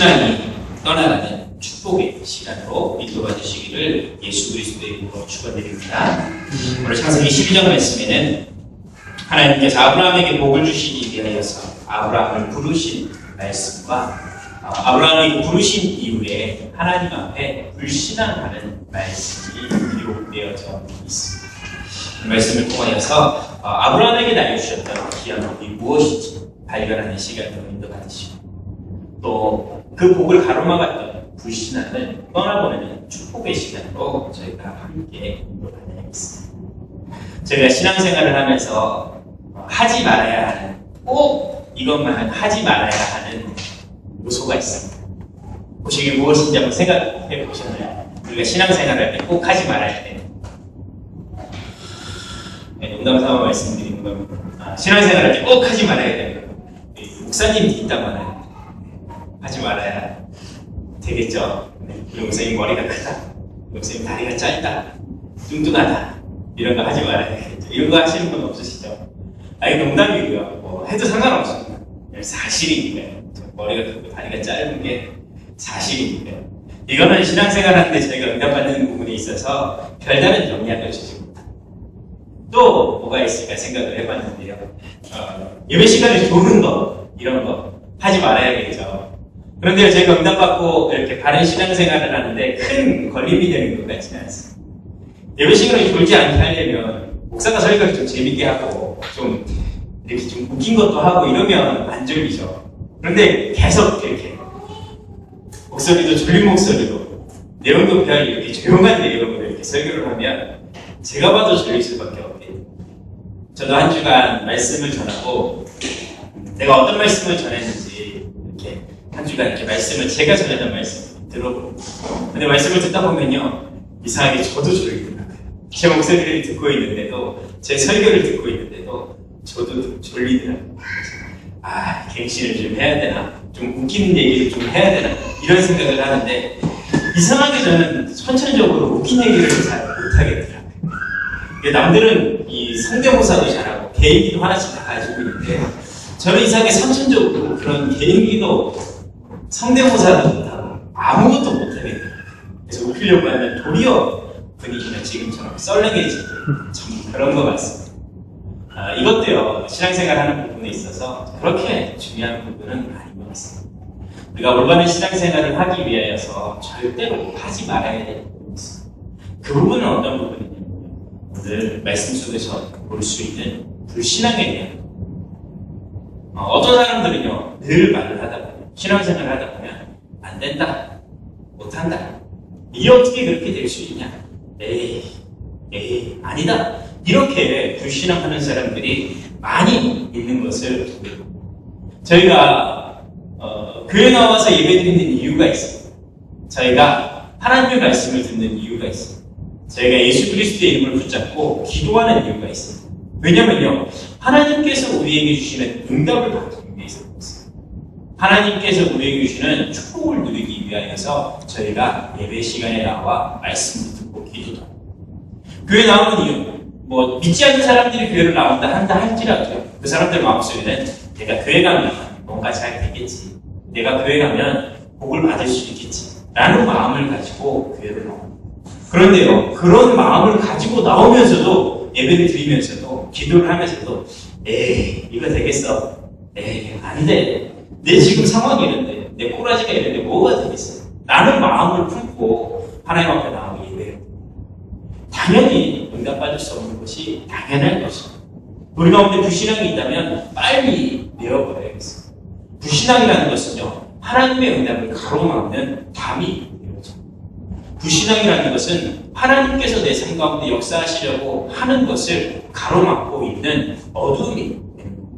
불신앙이 떠나가는 축복의 시간으로 이끌어 주시기를 예수 그리스도의 이름으로 축원드립니다. 오늘 창세기 12장 말씀에는 하나님께서 아브라함에게 복을 주시기 위하여서 아브라함을 부르신 말씀과 아브라함이 부르신 이후에 하나님 앞에 불신앙하는 말씀이 기록되어져 있습니다. 이 말씀을 통하여서 아브라함에게 날려주셨던 귀한 복이 무엇인지 발견하는 시간으로 인도받으시고 또 그 복을 가로막았던 불신앙을 떠나보내는 축복의 시간으로 저희가 함께 인도받아야겠습니다. 저희가 신앙생활을 하면서 하지 말아야 하는, 꼭 이것만 하지 말아야 하는 요소가 있습니다. 혹시 이게 무엇인지 한번 생각해 보셨나요? 우리가 신앙생활을 할 때 꼭 하지 말아야 되는, 농담 삼아 말씀드리는 겁니다. 신앙생활을 할 때 꼭 하지 말아야 되는 거. 목사님이 있다면 하지 말아야 되겠죠. 우리 목사님 머리가 크다, 목사님 다리가 짧다, 뚱뚱하다, 이런 거 하지 말아야겠죠. 이런 거 하시는 분 없으시죠? 이게 농담이고요. 뭐 해도 상관없습니다. 사실이니까요. 머리가 크고 다리가 짧은 게 사실이니까요. 이거는 신앙생활 하는데 저희가 응답받는 부분에 있어서 별다른 영향을 주지 못합니다. 또 뭐가 있을까 생각을 해봤는데요. 예배 시간에 조는 거, 이런 거 하지 말아야겠죠. 그런데 저희가 응답받고 이렇게 바른 신앙생활을 하는데 큰 걸림이 되는 것 같지는 않습니다. 예배 시간에 졸지 않게 하려면 목사가 설교를 좀 재밌게 하고 좀 이렇게 좀 웃긴 것도 하고 이러면 안 졸리죠. 그런데 계속 이렇게 목소리도 졸린 목소리로 내용도 별 이렇게 조용한 내용으로 이렇게 설교를 하면 제가 봐도 졸릴 수밖에 없대요. 저도 한 주간 말씀을 전하고 내가 어떤 말씀을 전했는지 이렇게 한 주간 이렇게 말씀을 제가 전했던 말씀을 들어보고, 근데 말씀을 듣다 보면요, 이상하게 저도 졸리더라고요. 제 목소리를 듣고 있는데도, 제 설교를 듣고 있는데도 저도 졸리더라고요. 갱신을 좀 해야 되나, 좀 웃기는 얘기를 좀 해야 되나, 이런 생각을 하는데 이상하게 저는 선천적으로 웃긴 얘기를 잘 못하겠더라고요. 남들은 이 성대모사도 잘하고 개인기도 하나씩 다 가지고 있는데 저는 이상하게 선천적으로 그런 개인기도 성대모사도 못하고 아무것도 못하겠더라고요. 그래서 웃기려고 하면 도리어 분위기는 지금처럼 썰렁해지고 참 그런 것 같습니다. 이것도요, 신앙생활 하는 부분에 있어서 그렇게 중요한 부분은 아닌 것 같습니다. 우리가 올바른 신앙생활을 하기 위하여서 절대로 하지 말아야 되는 부분이 있습니다. 그 부분은 어떤 부분이냐면 오늘 말씀 속에서 볼 수 있는 불신앙에 대한 어떤 사람들은요, 늘 말을 하다 보면, 신앙생활을 하다 보면 안 된다, 못한다, 이게 어떻게 그렇게 될 수 있냐, 에이 아니다, 이렇게 불신앙하는 사람들이 많이 있는 것을 보입니다. 저희가 교회 나와서 예배드리는 이유가 있습니다. 저희가 하나님의 말씀을 듣는 이유가 있습니다. 저희가 예수 그리스도의 이름을 붙잡고 기도하는 이유가 있습니다. 왜냐면요, 하나님께서 우리에게 주시는 응답을 받기 위해서 그렇습니다. 하나님께서 우리에게 주시는 축복을 누리기 위하여서 저희가 예배 시간에 나와 말씀을 듣고 기도도 합니다. 교회 나오는 이유, 믿지 않는 사람들이 교회를 나온다 한다 할지라도 그 사람들 마음속에는 내가 교회 가면 뭔가 잘 되겠지, 내가 교회 가면 복을 받을 수 있겠지 라는 마음을 가지고 교회를 나옵니다. 그런데요, 그런 마음을 가지고 나오면서도, 예배를 드리면서도, 기도를 하면서도 이거 되겠어, 안 돼, 내 지금 상황이 이런데, 내 꼬라지가 이런데 뭐가 되겠어 라는 마음을 품고 하나님 앞에 나오고 예배를, 당연히 응답받을 수 없는 것이 당연한 것입니다. 우리 가운데 불신앙이 있다면 빨리 내어버려야겠습니다. 불신앙이라는 것은요, 하나님의 응답을 가로막는 담이 되어져. 불신앙이라는 것은 하나님께서 내 삶 가운데 역사하시려고 하는 것을 가로막고 있는 어둠이 됩니다.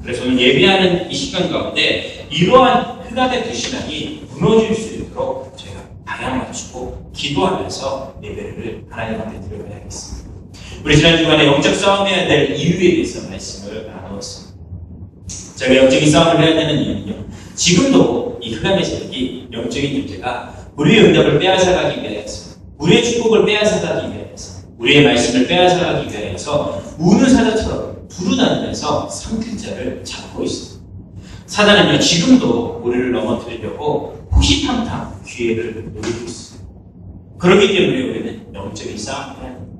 그래서 오늘 예배하는 이 시간 가운데 이러한 흑암의 불신앙이 무너질 수 있도록 제가 방향 맞추고 기도하면서 예배를 하나님 앞에 드려야겠습니다. 우리 지난 주간에 영적 싸움해야 될 이유에 대해서 말씀을 나누었습니다. 제가 영적인 싸움을 해야 되는 이유는요, 지금도 이 흑암의 세력이, 영적인 존재가 우리의 응답을 빼앗아가기 위해서, 우리의 축복을 빼앗아가기 위해서, 우리의 말씀을 빼앗아가기 위해서 우는 사자처럼 두루다니면서 상급자를 잡고 있습니다. 사단은요, 지금도 우리를 넘어뜨리려고 호시탐탐 기회를 노리고 있어요. 그렇기 때문에 우리는 영적인 싸움을 해야 합니다.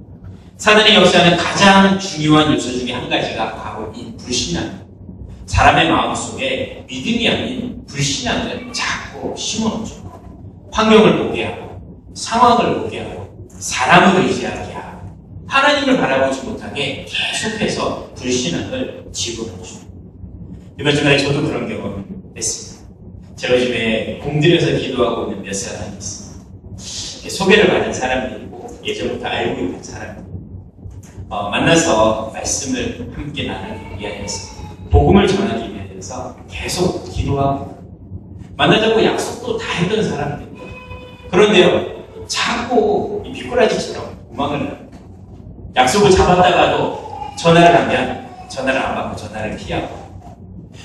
사단의 역사는 가장 중요한 요소 중에 한 가지가 바로 이 불신앙입니다. 사람의 마음속에 믿음이 아닌 불신앙을 자꾸 심어놓죠. 환경을 보게 하고, 상황을 보게 하고, 사람을 의지하게 하고, 하나님을 바라보지 못하게 계속해서 불신앙을 집어넣죠. 이번 주말에 저도 그런 경험을 했습니다. 제가 요즘에 공들여서 기도하고 있는 몇 사람이 있습니다. 소개를 받은 사람들이고 예전부터 알고 있는 사람들, 만나서 말씀을 함께 나누기 위해서 복음을 전하기 위해서 계속 기도하고 만나자고 약속도 다 했던 사람들이에요. 그런데요, 자꾸 이 미꾸라지처럼 도망을 합니다. 약속을 잡았다가도 전화를 하면 전화를 안 받고 전화를 피하고,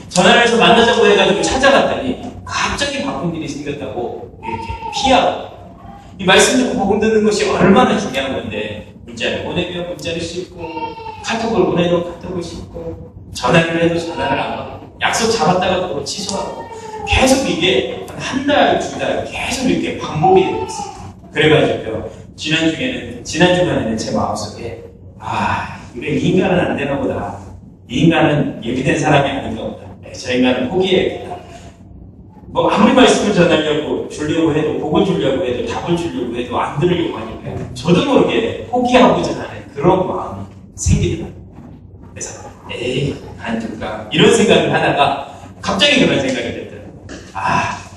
전화를 해서 만나자고 해가지고 찾아갔더니 갑자기 바쁜 일이 생겼다고 이렇게 피하고, 이 말씀 듣고 복음 듣는 것이 얼마나 중요한 건데 문자를 보내면 문자를 씹고, 카톡을 보내도 카톡을 씹고, 전화를 해도 전화를 안 받고, 약속 잡았다가 또 취소하고, 계속 이게 한 달, 두 달 계속 이렇게 반복이 되고 있어요. 그래가지고요, 지난주간에는 제 마음속에 이게 이 인간은 안 되나 보다. 이 인간은 예비된 사람이 아닌가 보다. 저 인간은 포기해야겠다. 뭐 아무리 말씀을 전하려고 주려고 해도, 복을 주려고 해도, 답을 주려고 해도 안 들으려고 하니까 저도 모르게 포기하고자 하는 그런 마음이 생기더라고요. 그래서 안 될까 이런 생각을 하다가 갑자기 그런 생각이 들더라고요.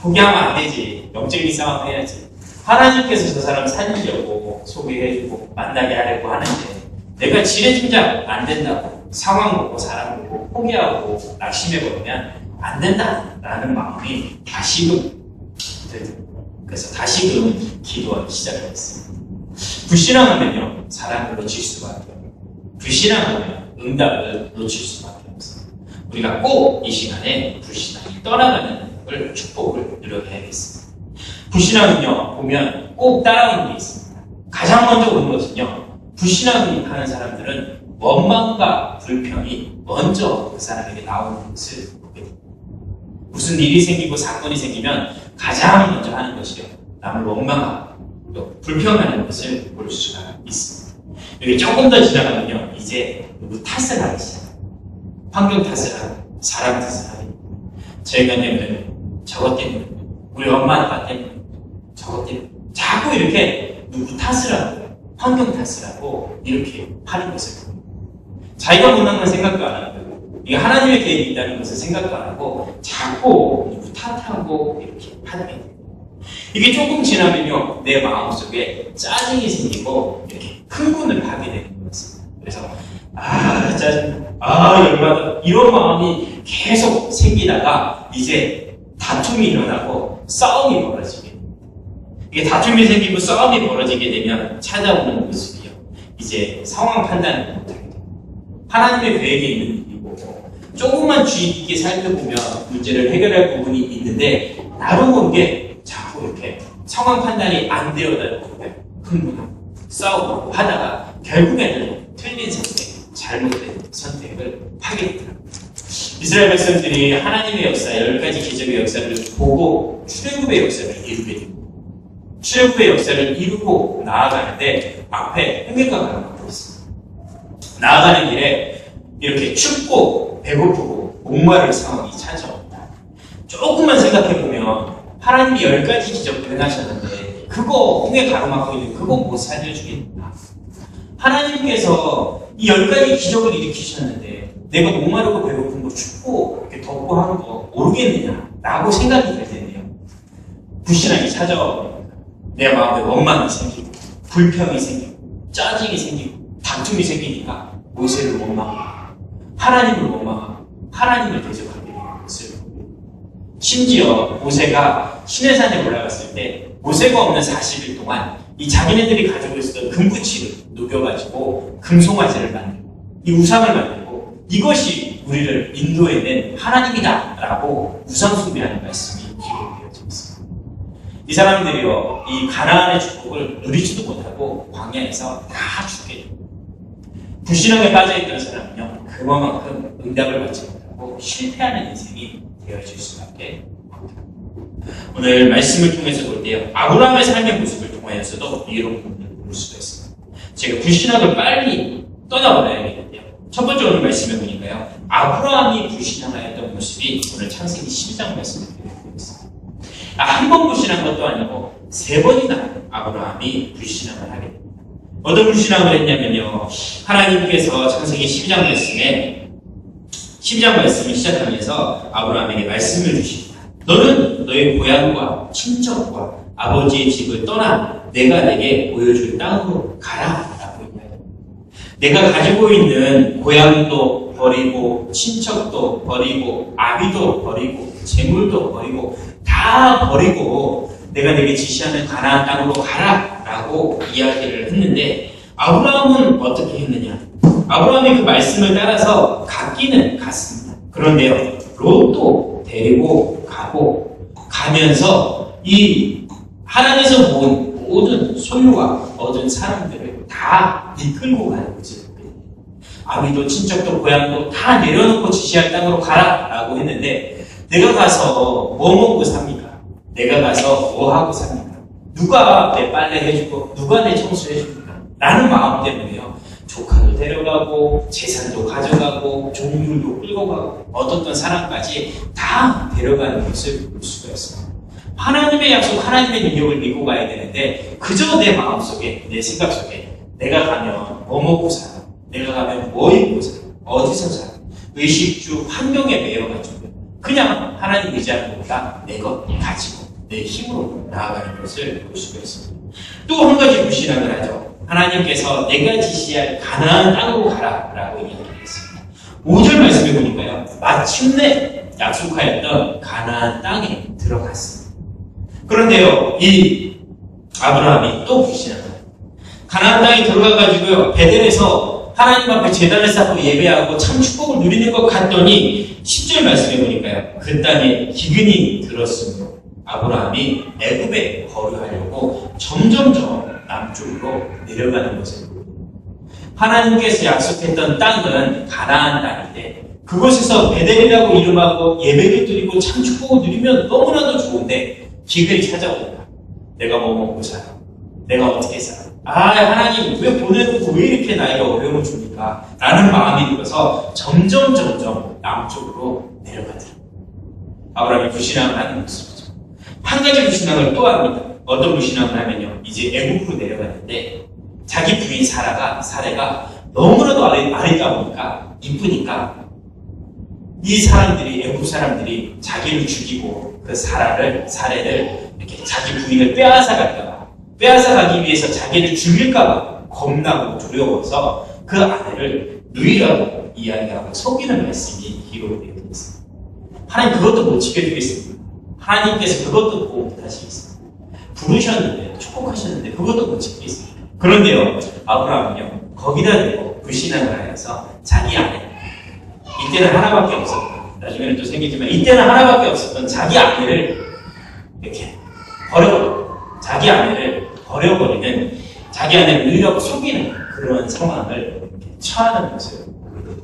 포기하면 안 되지. 영적인 싸움 해야지. 하나님께서 저 사람 살리려고 소개해주고 만나게 하려고 하는데 내가 지레짐작 안 된다고 상황 보고 사람 보고 포기하고 낙심해버리면 안 된다라는 마음이 다시금 들더라고요. 그래서 다시금 기도하기 시작했습니다. 불신앙하면요, 사람을 놓칠 수밖에 없고, 불신앙하면 응답을 놓칠 수밖에 없습니다. 우리가 꼭 이 시간에 불신앙이 떠나가는 걸 축복을 누려야겠습니다. 불신앙은요, 보면 꼭 따라오는 게 있습니다. 가장 먼저 오는 것은요, 불신앙을 하는 사람들은 원망과 불평이 먼저 그 사람에게 나오는 것을 보게 됩니다. 무슨 일이 생기고 사건이 생기면 가장 먼저 하는 것이요, 남을 원망하고 또 불평하는 것을 볼 수가 있습니다. 여기 조금 더 지나가면요, 이제 누구 탓을 하기 시작합니다. 환경 탓을 하고 사람 탓을 하고, 제가 때문에, 저것 때문에, 우리 엄마 아빠 때문에, 저것 때문에 자꾸 이렇게 누구 탓을 하고 환경 탓을 하고 이렇게 하는 것을 봅니다. 자기가 못난 건 생각도 안 하고, 이게 하나님의 계획이 있다는 것을 생각도 안 하고 자꾸 누구 탓하고 이렇게 하는 거예요. 이게 조금 지나면요, 내 마음속에 짜증이 생기고 이렇게 흥분을 하게 되는 것입니다. 그래서 짜증, 열받아, 이런 마음이 계속 생기다가 이제 다툼이 일어나고 싸움이 벌어지게 됩니다. 이게 다툼이 생기고 싸움이 벌어지게 되면 찾아오는 모습이요, 이제 상황 판단을 못하게 됩니다. 하나님의 계획에 있는 일이고 조금만 주의 깊게 살펴보면 문제를 해결할 부분이 있는데 나로 모르게 자꾸 이렇게 상황 판단이 안 되어다 보면 흥분하고 싸우고 하다가 결국에는 틀린 선택, 잘못된 선택을 하게 되더라고요. 이스라엘 백성들이 하나님의 역사, 10가지 기적의 역사를 보고 출애굽의 역사를 이루게 됩니다. 출애굽의 역사를 이루고 나아가는데 앞에 홍해가 가로막고 있습니다. 나아가는 길에 이렇게 춥고 배고프고 목마를 상황이 찾아옵니다. 조금만 생각해보면 하나님이 10가지 기적을 행하셨는데 그거 홍해 가로막고 있는 그거 못 살려주겠나? 하나님께서 이 10가지 기적을 일으키셨는데 내가 목마르고 배고픈 거 춥고 이렇게 덥고 하는 거 모르겠느냐? 라고 생각이 될 텐데요, 불신앙이 찾아옵니다. 내 마음에 원망이 생기고 불평이 생기고 짜증이 생기고 다툼이 생기니까 모세를 원망하고 하나님을 원망하고 하나님을 대적하게 되는 것을 봅니다. 심지어 모세가 시내산에 올라갔을 때 모세가 없는 40일 동안 이 자기네들이 가지고 있었던 금붙이를 녹여가지고 금송아지를 만들고 이 우상을 만들고 이것이 우리를 인도해낸 하나님이다 라고 우상 숭배하는 말씀이 기록되어져 있습니다. 이 사람들이요, 이 가나안의 축복을 누리지도 못하고 광야에서 다 죽게 됩니다. 불신앙에 빠져있던 사람은요, 그만큼 응답을 받지 못하고 실패하는 인생이 되어질 수밖에 없다. 오늘 말씀을 통해서 볼 때요, 아브라함의 삶의 모습을 통하여서도 이런 부분을 볼 수가 있습니다. 제가 불신앙을 빨리 떠나버려야겠는데요. 첫 번째 오늘 말씀해 보니까요, 아브라함이 불신앙하였던 모습이 오늘 창세기 12장 말씀을 드리고 있습니다. 한 번 불신한 것도 아니고 3번이나 아브라함이 불신앙을 하게 됩니다. 어떤 불신앙을 했냐면요, 하나님께서 창세기 12장 말씀을 시작하면서 아브라함에게 말씀을 주십니다. 너는 너의 고향과 친척과 아버지의 집을 떠나 내가 내게 보여줄 땅으로 가라 라고 이야기합니다. 내가 가지고 있는 고향도 버리고 친척도 버리고 아비도 버리고 재물도 버리고 다 버리고 내가 내게 지시하는 가나안 땅으로 가라 라고 이야기를 했는데, 아브라함은 어떻게 했느냐? 아브라함이 그 말씀을 따라서 갔기는 갔습니다. 그런데요, 롯도 데리고 가면서 이 하나님에서 모은 모든 소유와 얻은 사람들을 다 이끌고 가는 거죠. 아비도 친척도 고향도 다 내려놓고 지시할 땅으로 가라 라고 했는데, 내가 가서 뭐 먹고 삽니까? 내가 가서 뭐 하고 삽니까? 누가 내 빨래 해주고 누가 내 청소 해줍니까? 라는 마음 때문에요, 조카도 데려가고 재산도 가져가고 종류도 끌고 가고 얻었던 사람까지 다 데려가는 것을 볼 수가 있습니다. 하나님의 약속, 하나님의 능력을 믿고 가야 되는데, 그저 내 마음속에, 내 생각 속에 내가 가면 뭐 먹고 살아, 내가 가면 뭐 입고 살아, 어디서 살아, 의식주 환경에 매여가지고 그냥 하나님 의지하는 것보다 내 것 가지고 내 힘으로 나아가는 것을 볼 수가 있습니다. 또 한 가지 불신앙을 하죠. 하나님께서 내가 지시할 가나안 땅으로 가라 라고 이야기했습니다. 5절 말씀해 보니까요, 마침내 약속하였던 가나안 땅에 들어갔습니다. 그런데요, 이 아브라함이 또 불신합니다. 가나안 땅에 들어가가지고요, 베델에서 하나님 앞에 제단을 쌓고 예배하고 참 축복을 누리는 것 같더니 10절 말씀해 보니까요, 그 땅에 기근이 들었으므로 아브라함이 애굽에 거류하려고 점점점 남쪽으로 내려가는 것을 보입니다. 하나님께서 약속했던 땅은 가나안 땅인데, 그곳에서 베델이라고 이름하고 예배를 드리고 참 축복을 누리면 너무나도 좋은데 기근이 찾아오니까 내가 뭐 먹고 살아? 내가 어떻게 살아? 하나님 왜 보내놓고 왜 이렇게 나에게 어려움을 줍니까? 라는 마음이 들어서 점점 남쪽으로 내려가더라. 아브라함이 불신앙을 하는 모습이죠. 한 가지 불신앙을 또 합니다. 어떤 불신앙을 하면요, 이제 애굽으로 내려갔는데 자기 부인 사레가 너무나도 아름다우니까 이쁘니까 이 사람들이, 애굽 사람들이 자기를 죽이고 그 사레를 이렇게 자기 부인을 빼앗아가기 위해서 자기를 죽일까봐 겁나고 두려워서 그 아내를 누이라고 이야기하고 속이는 말씀이 기록되어 있습니다. 하나님 그것도 못 지켜주겠습니다. 하나님께서 그것도 보호 못하시겠습니다. 부르셨는데, 축복하셨는데 그것도 못 지키겠습니다. 그런데요, 아브라함은요, 거기다 대고 불신앙을 하여서 자기 아내, 이때는 하나밖에 없었던, 나중에는 또 생기지만 이때는 하나밖에 없었던 자기 아내를 이렇게 버려버리는, 자기 아내를 누이라고 속이는 그런 상황을 이렇게 처하는 것을 보거든요.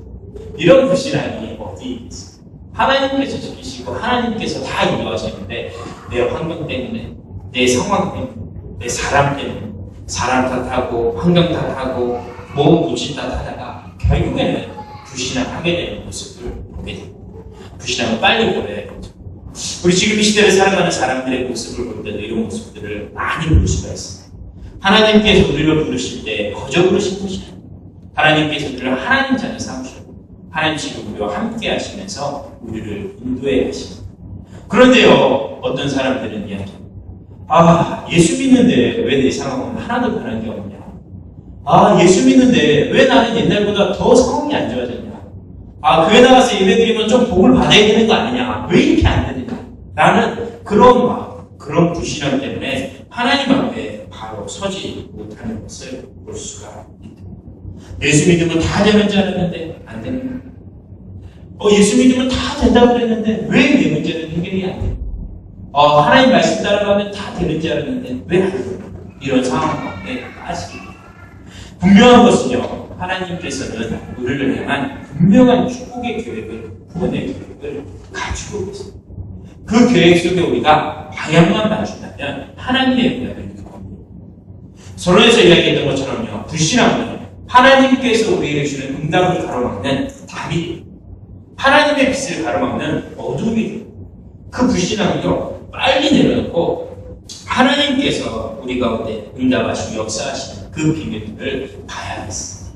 이런 불신앙이 어디 있습니까? 하나님께서 지키시고 하나님께서 다 인도하시는데 내 환경 때문에, 내 상황 때문에, 내 사람 때문에, 사람 탓하고 환경 탓하고 뭐 무지 탓하다가 결국에는 불신앙하게 되는 모습을 보게 됩니다. 불신앙을 빨리 버려야 되죠. 우리 지금 이 시대를 살아가는 사람들의 모습을 볼 때도 이런 모습들을 많이 볼 수가 있습니다. 하나님께서 우리를 부르실 때 거저 부르신 것이 아닙니다. 하나님께서 우리를 하나님 자녀 삼으셨고 하나님 지금 우리와 함께 하시면서 우리를 인도해 가십니다. 그런데요, 어떤 사람들은 이야기합니다. 예수 믿는데 왜 내 상황은 하나도 변한 게 없냐? 예수 믿는데 왜 나는 옛날보다 더 상황이 안 좋아졌냐? 교회 나가서 예배드리면 좀 복을 받아야 되는 거 아니냐? 왜 이렇게 안 되느냐? 라는 그런 마음, 그런 불신앙 때문에 하나님 앞에 바로 서지 못하는 것을 볼 수가 있다. 예수 믿으면 다 되는 줄 알았는데 안 되는 거야. 예수 믿으면 다 된다고 그랬는데 왜 내 문제는 해결이 안 돼? 하나님 말씀 따라가면 다 되는 줄 알았는데 왜 안 돼? 이런 상황 가운데 빠지게 됩니다. 분명한 것은요, 하나님께서는 우리를 향한 분명한 축복의 계획을, 구원의 계획을 가지고 계십니다. 그 계획 속에 우리가 방향만 맞춘다면 하나님의 응답을 이루는 겁니다. 서론에서 이야기했던 것처럼요, 불신앙은 하나님께서 우리에게 주는 응답을 가로막는 답이, 하나님의 빛을 가로막는 어둠이 됩니다. 그 불신앙은요, 빨리 내려놓고 하나님께서 우리 가운데 응답하시고 역사하시는 그 비밀들을 봐야겠습니다.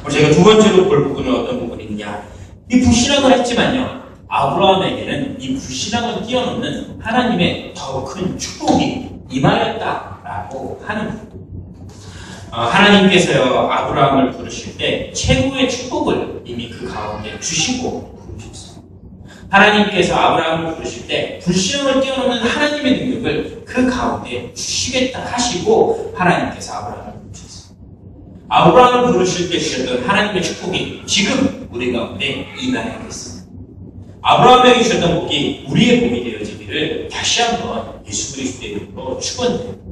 제가 두 번째로 볼 부분은 어떤 부분이냐, 이 불신앙을 했지만요, 아브라함에게는 이 불신앙을 뛰어넘는 하나님의 더 큰 축복이 임하였다라고 하는 부분. 하나님께서요, 아브라함을 부르실 때 최고의 축복을 이미 그 가운데 주시고 부르셨어요. 하나님께서 아브라함을 부르실 때 불신앙을 뛰어넘는 하나님의 능력을 그 가운데 주시겠다 하시고 하나님께서 아브라함을 부르셨어요. 아브라함을 부르실 때 주셨던 하나님의 축복이 지금 우리 가운데 임하겠습니다. 아브라함에게 주셨던 복이 우리의 복이 되어지기를 다시 한번 예수 그리스도의 이름으로 축원드립니다.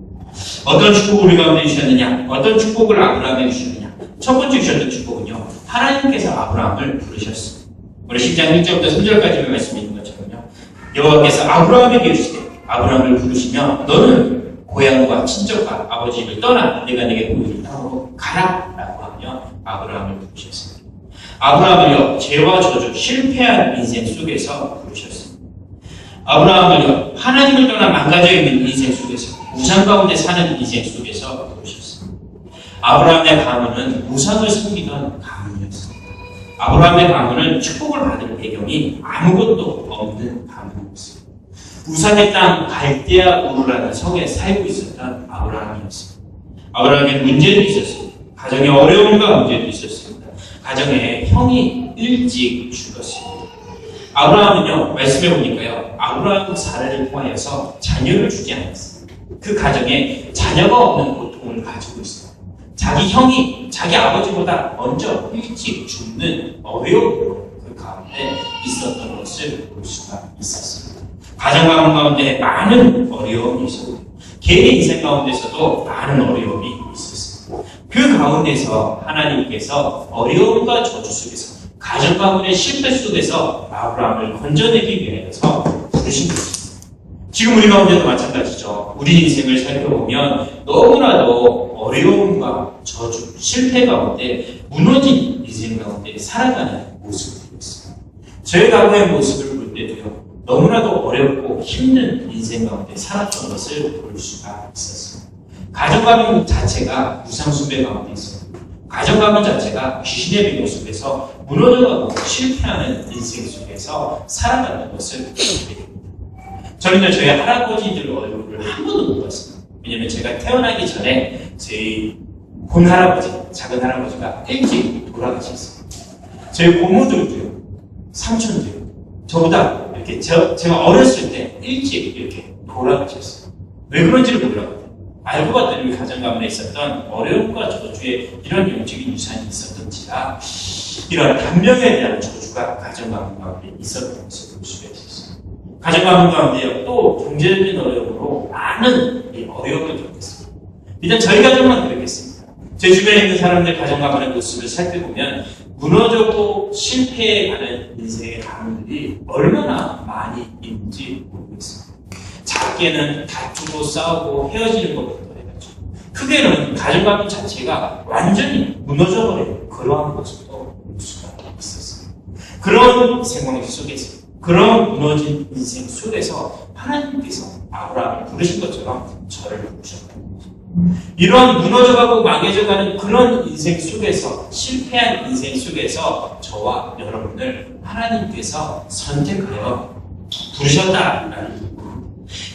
어떤 축복을 우리 가운데 주셨느냐? 어떤 축복을 아브라함에게 주셨느냐? 첫 번째 주셨던 축복은요, 하나님께서 아브라함을 부르셨습니다. 우리 10장 1절부터 3절까지 말씀이 있는 것처럼요, 여호와께서 아브라함에게 이르시되 아브라함을 부르시며 너는 고향과 친척과 아버지를 떠나 내가 네게 보여줄 땅으로 가라 라고 하며 아브라함을 부르셨습니다. 아브라함을요, 죄와 저주, 실패한 인생 속에서 부르셨습니다. 아브라함을요, 하나님을 떠나 망가져 있는 인생 속에서, 우상 가운데 사는 인생 속에서 부르셨습니다. 아브라함의 가문은 우상을 섬기던 가문이었습니다. 아브라함의 가문은 축복을 받을 배경이 아무것도 없는 가문이었습니다. 우상의 땅 갈대아 우르라는 성에 살고 있었던 아브라함이었습니다. 아브라함에게 문제도 있었습니다. 가정에 어려움과 문제도 있었습니다. 가정에 형이 일찍 죽었습니다. 아브라함은요, 말씀해 보니까요, 아브라함 사례를 통하여서 자녀를 주지 않았습니다. 그 가정에 자녀가 없는 고통을 가지고 있습니다. 자기 형이 자기 아버지보다 먼저 일찍 죽는 어려움으로 그 가운데 있었던 것을 볼 수가 있었습니다. 가정 가운데 많은 어려움이 있었고, 개인의 인생 가운데서도 많은 어려움이 있었습니다. 그 가운데서 하나님께서 어려움과 저주 속에서, 가정 가운데 실패 속에서 아브라함을 건져내기 위해서 부르신 것입니다. 지금 우리 가운데도 마찬가지죠. 우리 인생을 살펴보면 너무나도 어려움과 저주, 실패 가운데 무너진 인생 가운데 살아가는 모습을 보였습니다. 저의 과거의 모습을 볼 때도요, 너무나도 어렵고 힘든 인생 가운데 살았던 것을 볼 수가 있었습니다. 가정가문 자체가 우상숭배 가운데 있습니다. 가정가문 자체가 귀신의 비교 속에서 무너져가고 실패하는 인생 속에서 살아가는 것을 보게 됩니다. 저는요, 저희 할아버지들 얼굴을 한 번도 못 봤습니다. 왜냐면 제가 태어나기 전에 저희 본할아버지, 작은 할아버지가 일찍 돌아가셨습니다. 저희 고모들도요, 삼촌도요, 저보다 이렇게 제가 어렸을 때 일찍 이렇게 돌아가셨어요. 왜 그런지를 몰라요. 알고 봤더니 가정 가문에 있었던 어려움과 저주에 이런 영적인 유산이 있었던지라 이런 단명에 대한 저주가 가정 가문 가운데 있었던 것을 볼 수가 있었어요. 가정 가문 가운데요, 또 경제적인 어려움으로 많은 이 어려움을 겪었습니다. 일단 저희 가정만 그랬겠습니다. 제 주변에 있는 사람들 가정 가문의 모습을 살펴보면 무너졌고 실패해가는 인생의 가문들이 얼마나 많이 있는지 모르겠습니다. 작게는 다투고 싸우고 헤어지는 것부터 해가지고, 크게는 가정가문 자체가 완전히 무너져버리는 그러한 모습도 볼 수가 있었습니다. 그런 상황 속에서, 그런 무너진 인생 속에서 하나님께서 아브라함을 부르신 것처럼 저를 부르셨다. 이런 무너져가고 망해져가는 그런 인생 속에서, 실패한 인생 속에서 저와 여러분을 하나님께서 선택하여 부르셨다라는 것.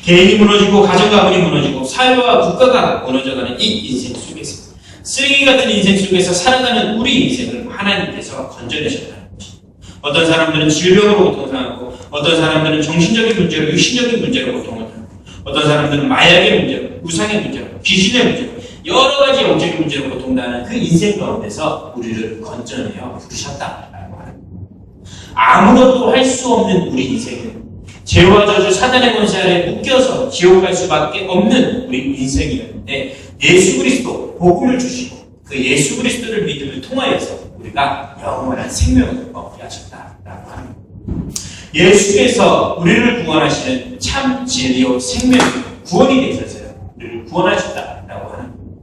개인이 무너지고 가정 가문이 무너지고 사회와 국가가 무너져가는 이 인생 속에서, 쓰레기 같은 인생 속에서 살아가는 우리 인생을 하나님께서 건져내셨다는 것입니다. 어떤 사람들은 질병으로 고통당하고, 어떤 사람들은 정신적인 문제로, 육신적인 문제로 고통을 당하고, 어떤 사람들은 마약의 문제로, 우상의 문제로, 귀신의 문제로, 여러 가지 영적인 문제로 고통당하는 그 인생 가운데서 우리를 건져내어 부르셨다라고 합니다. 아무것도 할 수 없는 우리 인생은 죄와 저주, 사단의 권세 아래 묶여서 지옥 갈 수밖에 없는 우리 인생이었는데, 예수 그리스도 복음을 주시고 그 예수 그리스도를 믿음을 통하여서 우리가 영원한 생명을 얻게 하셨다라고 합니다. 예수께서 우리를 구원하시는 참 진리요 생명, 구원이 되셔서요 우리를 구원하셨다라고 하는 겁니다.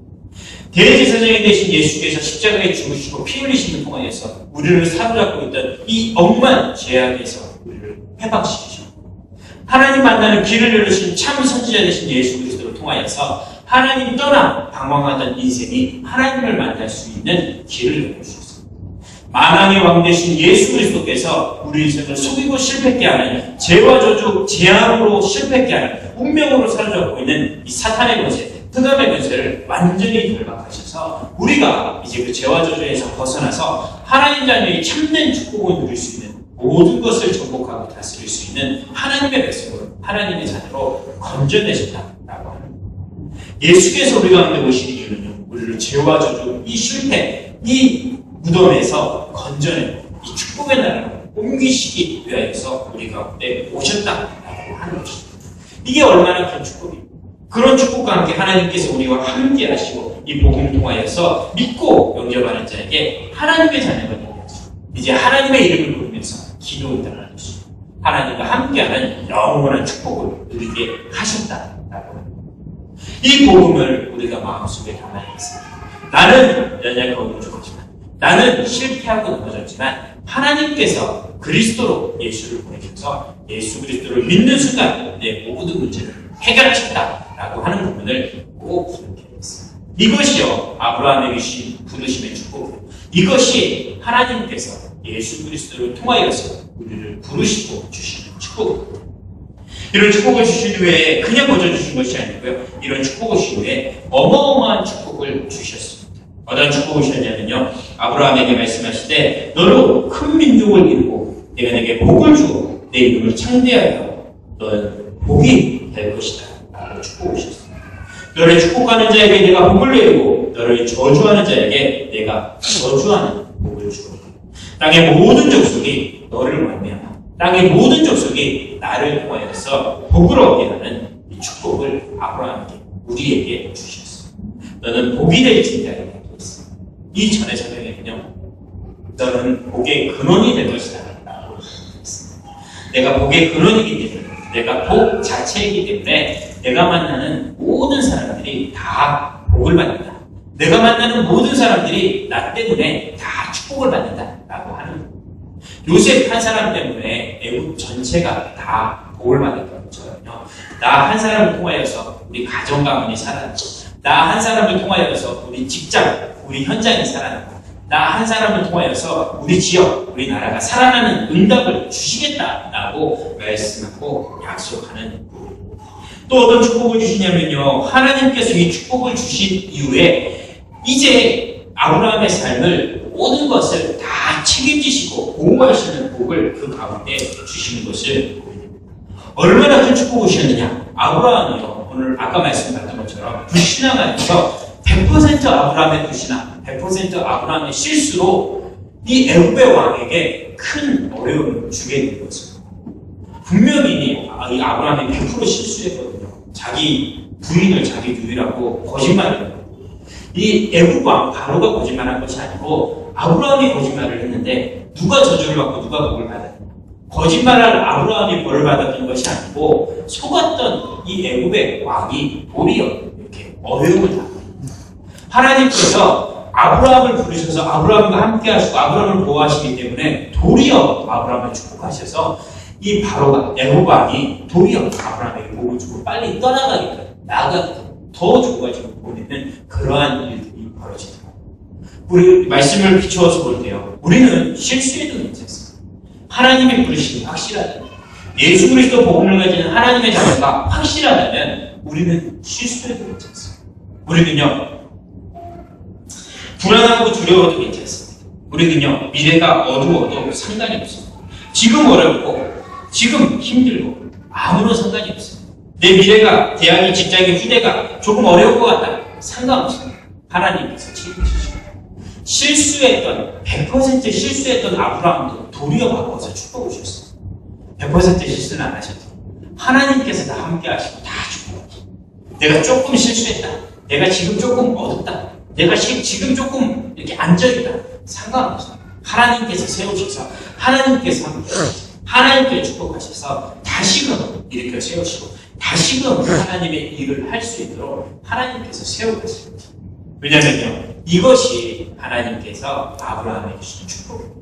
대제사장이 되신 예수께서 십자가에 죽으시고 피 흘리심을 통하여서 우리를 사로잡고 있던 이 억만 죄악에서 우리를 해방시키셨고, 하나님 만나는 길을 열으신 참 선지자 되신 예수 그리스도를 통하여서 하나님 떠나 방황하던 인생이 하나님을 만날 수 있는 길을 열어주셨습니다. 만왕의 왕 되신 예수 그리스도께서 우리 인생을 속이고 실패하게 하는, 죄와 저주, 재앙으로 실패하게 하는, 운명으로 사로잡고 있는 이 사탄의 권세, 흑암의 권세를 완전히 결박하셔서 우리가 이제 그 죄와 저주에서 벗어나서 하나님 자녀의 참된 축복을 누릴 수 있는, 모든 것을 정복하고 다스릴 수 있는 하나님의 백성으로, 하나님의 자녀로 건져내셨다라고 합니다. 예수께서 우리 가운데 오신 이유는요, 우리를 죄와 저주, 이 실패, 이 무덤에서 건져내고 이 축복의 나라로 옮기시기 위하여서 우리 가운데 오셨다라고 하는 것입니다. 이게 얼마나 큰 축복입니까? 그런 축복과 함께 하나님께서 우리와 함께 하시고 이 복음을 통하여서 믿고 영접하는 자에게 하나님의 자녀가 되는 거죠. 이제 하나님의 이름을 부르면서 기도한다는 것입니다. 하나님과 함께하는 영원한 축복을 누리게 하셨다라고 합니다. 이 복음을 우리가 마음속에 담아야 했습니다. 나는 연약하고 부족하지만, 나는 실패하고 넘어졌지만 하나님께서 그리스도로 예수를 보내셔서 예수 그리스도를 믿는 순간 내 모든 문제를 해결하셨다라고 하는 부분을 꼭 기억해야 되겠습니다. 이것이요 아브라함에게 주신 부르심의 축복, 이것이 하나님께서 예수 그리스도를 통하여서 우리를 부르시고 주시는 축복입니다. 이런 축복을 주신 후에 그냥 거저 주신 것이 아니고요, 이런 축복을 주신 후에 어마어마한 축복을 주셨습니다. 어떤 축복을 주셨냐면요, 아브라함에게 말씀하시되 너로 큰 민족을 이루고 내가 내게 복을 주고 내 이름을 창대하여 너는 복이 될 것이다 라고 축복을 주셨습니다. 너를 축복하는 자에게 내가 복을 내리고 너를 저주하는 자에게 내가 저주하는 복을 주고, 땅의 모든 족속이 너를 말미암아 땅의 모든 족속이 나를 통하여서 복을 얻게 하는 이 축복을 아브라함에게, 우리에게 주셨습니다. 너는 복이 될 진자에게 있습니다. 이 전의 설명에는요, 너는 복의 근원이 될 것이다 라고 했습니다. 내가 복의 근원이기 때문에, 내가 복 자체이기 때문에 내가 만나는 모든 사람들이 다 복을 받는다. 내가 만나는 모든 사람들이 나 때문에 다 축복을 받는다라고 하는 거예요. 요셉 한 사람 때문에 애국 전체가 다 복을 받았던 것처럼요, 나 한 사람을 통하여서 우리 가정 가문이 살아나고, 나 한 사람을 통하여서 우리 직장, 우리 현장이 살아나고, 나 한 사람을 통하여서 우리 지역, 우리나라가 살아나는 응답을 주시겠다라고 말씀하고 약속하는 부분. 또 어떤 축복을 주시냐면요, 하나님께서 이 축복을 주신 이후에 이제 아브라함의 삶을, 모든 것을 다 책임지시고 보호하시는 복을 그 가운데 주시는 것을 보입니다. 얼마나 큰 축복을 주셨느냐. 아브라함이요, 오늘 아까 말씀드렸던 것처럼 불신앙 안에서 100% 아브라함의 불신앙, 100% 아브라함의 실수로 이 애굽의 왕에게 큰 어려움을 주게 된 것입니다. 분명히 이 아브라함이 100% 실수했거든요. 자기 부인을 자기 누이라고 거짓말을, 이 애굽 왕 바로가 거짓말한 것이 아니고 아브라함이 거짓말을 했는데, 누가 저주를 받고 누가 복을 받았냐? 거짓말할 아브라함이 벌을 받았던 것이 아니고 속았던 이 애굽의 왕이 도리어 이렇게 어려움을 당합니다. 하나님께서 아브라함을 부르셔서 아브라함과 함께 하시고 아브라함을 보호하시기 때문에 도리어 아브라함을 축복하셔서 이 바로가, 애굽 왕이 도리어 아브라함에게 복을 주고 빨리 떠나가게끔, 나아가게끔 더 좋아지고 보내는 그러한 일들이 벌어집니다. 우리 말씀을 비추어서 볼 때요, 우리는 실수해도 괜찮습니다. 하나님의 부르심이 확실하다면, 예수 그리스도 복음을 가지는 하나님의 자녀가 확실하다면 우리는 실수해도 괜찮습니다. 우리는요, 불안하고 두려워도 괜찮습니다. 우리는요, 미래가 어두워도 상관이 없습니다. 지금 어렵고 지금 힘들고 아무런 상관이 없습니다. 내 미래가, 대학이, 직장이, 후대가 조금 어려울 것 같다, 상관없습니다. 하나님께서 책임지십니다. 실수했던, 100% 실수했던 아브라함도 도리어 바꿔서 축복을 주셨습니다. 100% 실수는 안 하셨죠. 하나님께서 다 함께 하시고 다 축복하시고, 내가 조금 실수했다, 내가 지금 조금 어둡다, 내가 지금 조금 이렇게 앉아있다. 상관없어. 하나님께서 세우셔서 하나님께 축복하셔서 다시금 일으켜 세우시고 다시금 하나님의 일을 할 수 있도록 하나님께서 세우셨습니다. 왜냐면요, 이것이 하나님께서 아브라함에게 주신 축복입니다.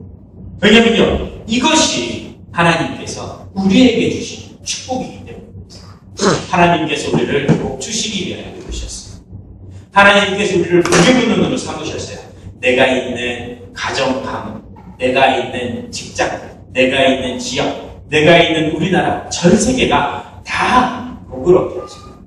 왜냐면요, 이것이 하나님께서 우리에게 주신 축복이기 때문입니다. 하나님께서 우리를 복 주시기 위하여 부르셨어요. 하나님께서 우리를 부귀부능으로 삼으셨어요. 내가 있는 가정 가문, 내가 있는 직장, 내가 있는 지역, 내가 있는 우리나라, 전 세계가 다 복을 얻게 하십니다.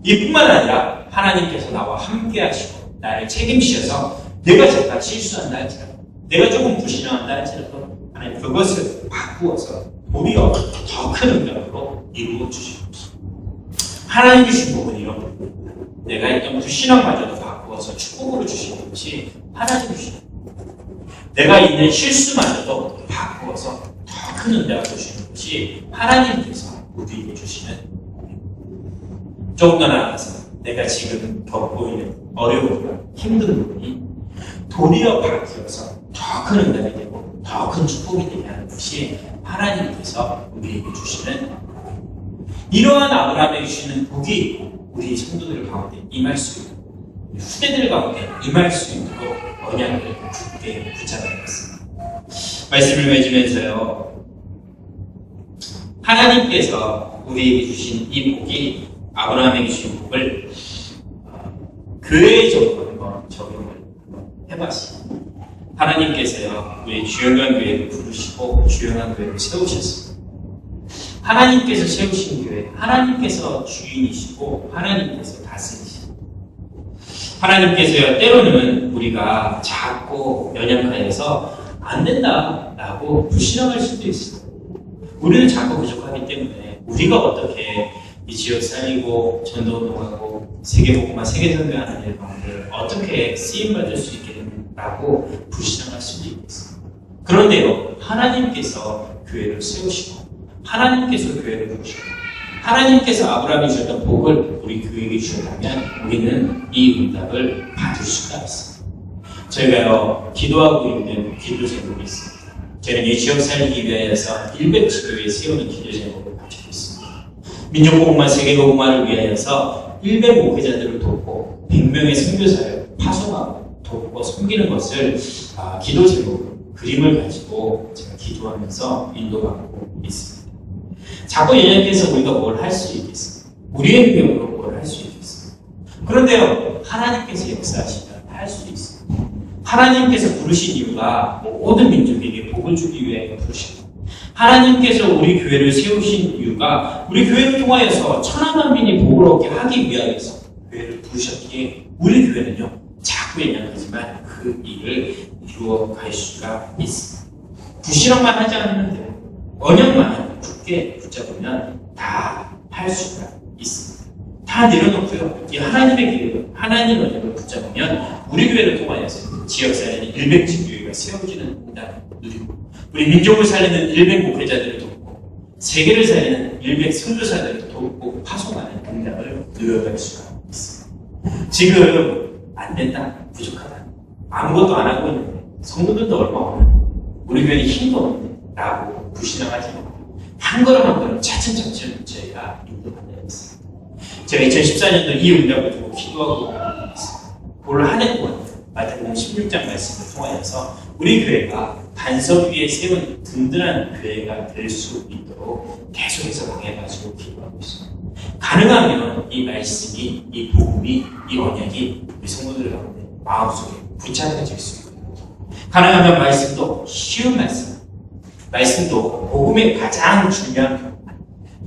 이뿐만 아니라 하나님께서 나와 함께 하시고 나를 책임지셔서 내가 잠깐 실수한다 할지라도, 내가 조금 불신앙한다 할지라도 하나님 그것을 바꾸어서 오히려 더 큰 응답으로 이루어 주시고, 하나님 주신 복은 이런 겁니다. 내가 있던 불신앙마저도 바꾸어서 축복으로 주시는 것이 하나님 주신 겁니다. 내가 있는 실수마저도 바꾸어서 더 큰 응답을 주시는 것이 하나님께서 우리에게 주시는 겁니다. 조금 더 나아가서 내가 지금 겪고 있는 어려움과 힘든 부분이 도리어 바뀌어서 더 큰 응답이 되고 더 큰 축복이 되게 하는 것이 하나님께서 우리에게 주시는, 이러한 아브라함에게 주시는 복이 우리 성도들 가운데 임할 수 있고 우리 후대들 가운데 임할 수 있도록 언약을 굳게 붙잡아야겠습니다. 말씀을 맺으면서요, 하나님께서 우리에게 주신 이 복이, 아브라함에게 주신 복을 교회적으로 한번 적용을 해봤습니다. 하나님께서요, 우리 주영강 교회를 부르시고 주영강 교회를 세우셨습니다. 하나님께서 세우신 교회, 하나님께서 주인이시고 하나님께서 다스리시고, 하나님께서요, 때로는 우리가 작고 연약하여서 안 된다라고 불신앙할 수도 있어요. 우리는 작고 부족하기 때문에 우리가 어떻게 이 지역 살리고 전도운동하고 세계복음화 세계선교하는 일 가운데 어떻게 쓰임받을 수 있겠느냐고 불신앙할 수도 있겠어요. 그런데요, 하나님께서 교회를 세우시고 하나님께서 교회를 부르시고 하나님께서 아브라함이 주셨던 복을 우리 교회에게 주셨다면 우리는 이 응답을 받을 수가 있습니다. 저희가요, 기도하고 있는 기도 제목이 있습니다. 저는 이 지역 살리기 위하여서 100지교회 세우는 기도 제목을 가지고 있습니다. 민족복음화 세계복음화를 위하여서 100 목회자들을 돕고 100명의 선교사를 파송하고 돕고 섬기는 것을 기도 제목으로 그림을 가지고 제가 기도하면서 인도받고 있습니다. 자꾸 연약해서 우리가 뭘 할 수 있겠습니까? 우리의 능력으로 뭘 할 수 있겠습니까? 그런데요, 하나님께서 역사하시면 할 수 있습니다. 하나님께서 부르신 이유가 모든 민족에게 복을 주기 위해 부르신 겁니다. 하나님께서 우리 교회를 세우신 이유가 우리 교회를 통하여서 천하만민이 복을 얻게 하기 위하여서 교회를 부르셨기에 우리 교회는요, 자꾸 연약하지만 그 일을 이루어 갈 수가 있습니다. 부실함만 하지 않으면 돼요. 언약만 굳게 붙잡으면 다 할 수가 있습니다. 다 내려놓고요, 이 하나님의 계획을, 하나님의 언약을 붙잡으면 우리 교회를 통하여서 지역 살리는 100지교회가 세워지는 응답을 누리고, 우리 민족을 살리는 100 목회자들을 돕고 세계를 살리는 100 선교사들을 돕고 파송하는 응답을 누려갈 수가 있습니다. 지금 안 된다, 부족하다, 아무것도 안 하고 있는데, 성도들도 얼마 없는데, 우리 교회는 힘도 없는데 라고 불신앙하지 말고 한 걸음 한 걸음 차츰차츰 저희가 인도받아야겠습니다. 제가 2014년도 이 응답을 두고 기도하고 있습니다. 올 한 해 동안 마태복음 16장 말씀을 통하여서 우리 교회가 반석 위에 세운 든든한 교회가 될 수 있도록 계속해서 강해가지고 기도하고 있습니다. 가능하면 이 말씀이, 이 복음이, 이 언약이 우리 성도들 가운데 마음속에 붙잡혀질 수 있고요. 가능하면 말씀도 쉬운 말씀도 복음의 가장 중요한 부분,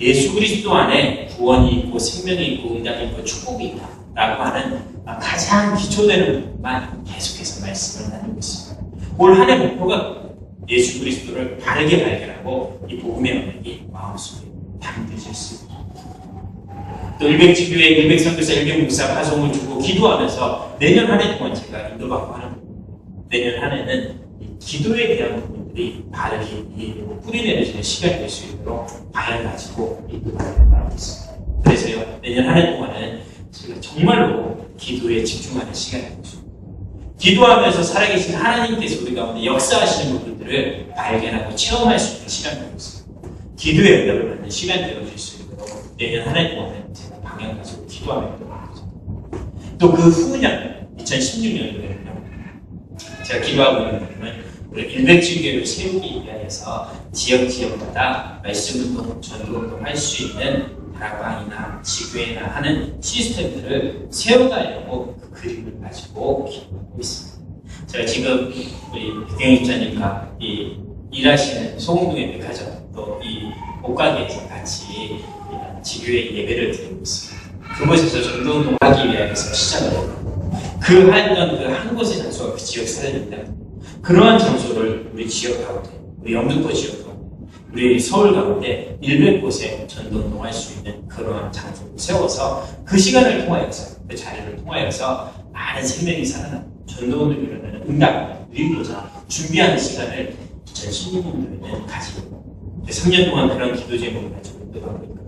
예수 그리스도 안에 구원이 있고 생명이 있고 응답이 있고 축복이 있다 라고 하는 가장 기초되는 부분만 계속해서 말씀을 나누고 있습니다. 올 한 해 목표가 예수 그리스도를 바르게 발견하고 이 복음의 언약이 마음속에 담겨질 수 있고, 또 100지교회, 100선교사, 100목사 파송을 주고 기도하면서 내년 한 해 동안 제가 인도받고 하는 부분, 내년 한 해는 기도에 대한 부분들이 바르게 이해되고 뿌리내려지는 시간이 될 수 있도록 방향을 가지고 인도받고 있습니다. 그래서요, 내년 한 해 동안은 제가 정말로 기도에 집중하는 시간이 되고 기도하면서 살아계신 하나님께서 우리 가운데 역사하시는 부분들을 발견하고 체험할 수 있는 시간이 되고 있습니다. 기도의 응답을 받는 시간이 되어질 수 있도록 내년 하나님 원하는 제가 방향 가지고 기도하며 또 그 후년 2016년도에는요. 제가 기도하고 있는 부분은 우리 일백주교를 세우기 위하여서 지역마다 말씀운동, 전도운동 할 수 있는 다락방이나 지교회나 하는 시스템들을 세워가려고 그 그림을 가지고 기도하고 있습니다. 제가 지금 우리 백경희 집사님과 이 일하시는 소공동의 백화점 또 이 옷가게에서 같이 지교회 예배를 드리고 있습니다. 그곳에서 전도운동을 하기 위해서 시작을 했고 그 한 곳의 장소가 그 지역 사람입니다. 그러한 장소를 우리 지역 가운데, 우리 영등포 지역 가운데, 우리 서울 가운데 100곳에 전도운동할 수 있는 그러한 장소를 세워서 그 시간을 통하여서, 그 자리를 통하여서 많은 생명이 살아나고 전도운동을 이루는 응답을 누리고자 준비하는 시간을 2016년도에는 가지고 3년 동안 그런 기도 제목을 가지고 운동하고 있거든요.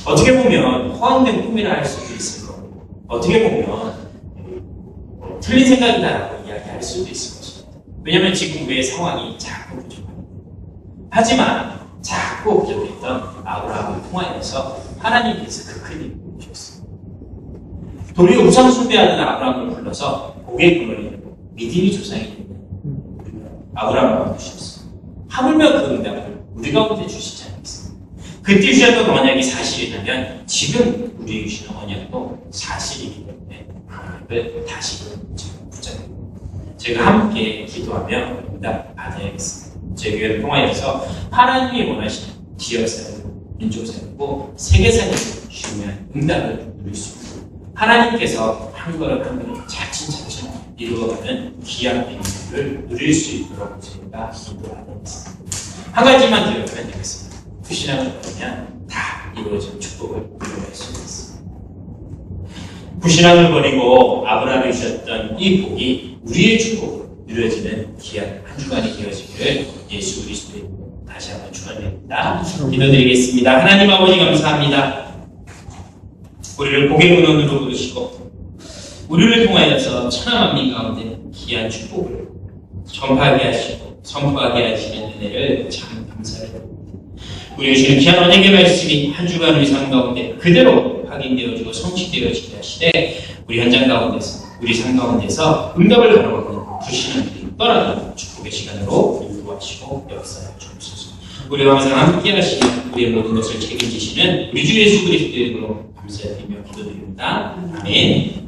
어떻게 보면 허황된 꿈이라 할 수도 있을 거고 어떻게 보면 틀린 생각이다라고 이야기할 수도 있을 것입니다. 왜냐하면 지금 우리의 상황이 자꾸 부족합니다. 하지만 자꾸 부족했던 아브라함을 통하여서 하나님께서 그 큰 힘을 주셨습니다. 도리어 우상 숭배하는 아브라함을 불러서 고개 끄덕이고 믿음이 조상이 되는 아브라함을 주셨습니다. 하물며 그 응답을 우리 가운데 주시지 않겠습니다. 그때 주셨던 언약이 사실이라면 지금 우리에게 주시는 언약도 사실이기 때문에 그 언약을 다시금 붙잡고 제가 함께 기도하며 응답 받아야겠습니다. 제 교회를 통하여서 하나님이 원하시는 지역사회고 민족사회고 세계사회고 중요한 응답을 누릴 수 있고 하나님께서 한 걸음 한 걸음 차츰차츰 이루어가는 귀한 비밀을 누릴 수 있도록 제가 기도하겠습니다. 한 가지만 기억하면 되겠습니다. 불신앙을 버리면 다 이루어진 축복을 누릴 수 있습니다. 불신앙을 버리고 아브라함이 주셨던 이 복이 우리의 축복으로 누려지는 귀한 한 주간이 되어지기를 예수 그리스도의 이름으로 다시 한번 축원드립니다. 기도드리겠습니다. 하나님 아버지 감사합니다. 우리를 복의 근원으로 부르시고 우리를 통하여서 천하만민 가운데 귀한 축복을 전파하게 하시고 선포하게 하시는 은혜를 참 감사를 드립니다. 우리 주시는 귀한 언약의 말씀이 한 주간 우리 삶 가운데 그대로 확인되어지고 성취되어지게 하시되 우리 현장 가운데서 우리 삶 가운데서 응답을 바라보는 불신앙들이 떠나는 축복의 시간으로 인도하시고 역사해 주옵소서. 우리와 항상 함께 하시는 우리의 모든 것을 책임지시는 우리 주 예수 그리스도의 이름으로 감사드리며 기도드립니다. 아멘.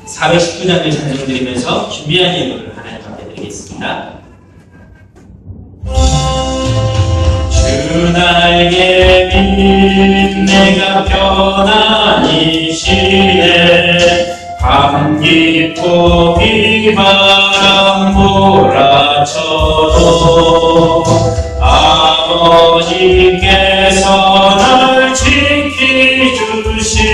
419장을 찬송드리면서 준비한 예물을 하나님 앞에 드리겠습니다. 주 날개 빛 내가 편안히 쉬네 밤 깊고 비바람 몰아쳐도 아버지께서 날 지켜주시니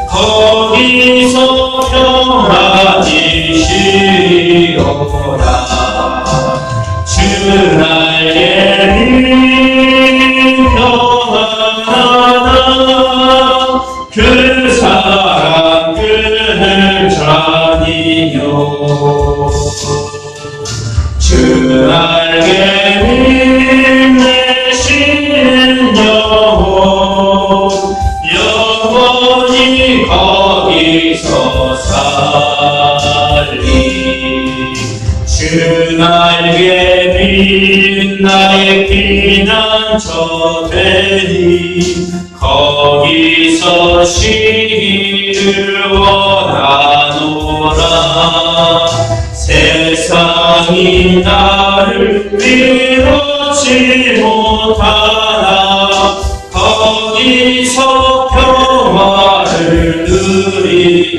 거기서 평안히 쉬리로다. 주 날개 빛 평안하다 그 사랑 그늘 자니요. 주 날개 빛 내신 영혼 영원히 거기서 살리. 주 날개 빛 나의 피난처 되니 거기서 쉬기를 원하노라. 세상이 나를 위로치 못하나 거기서 평화를 누리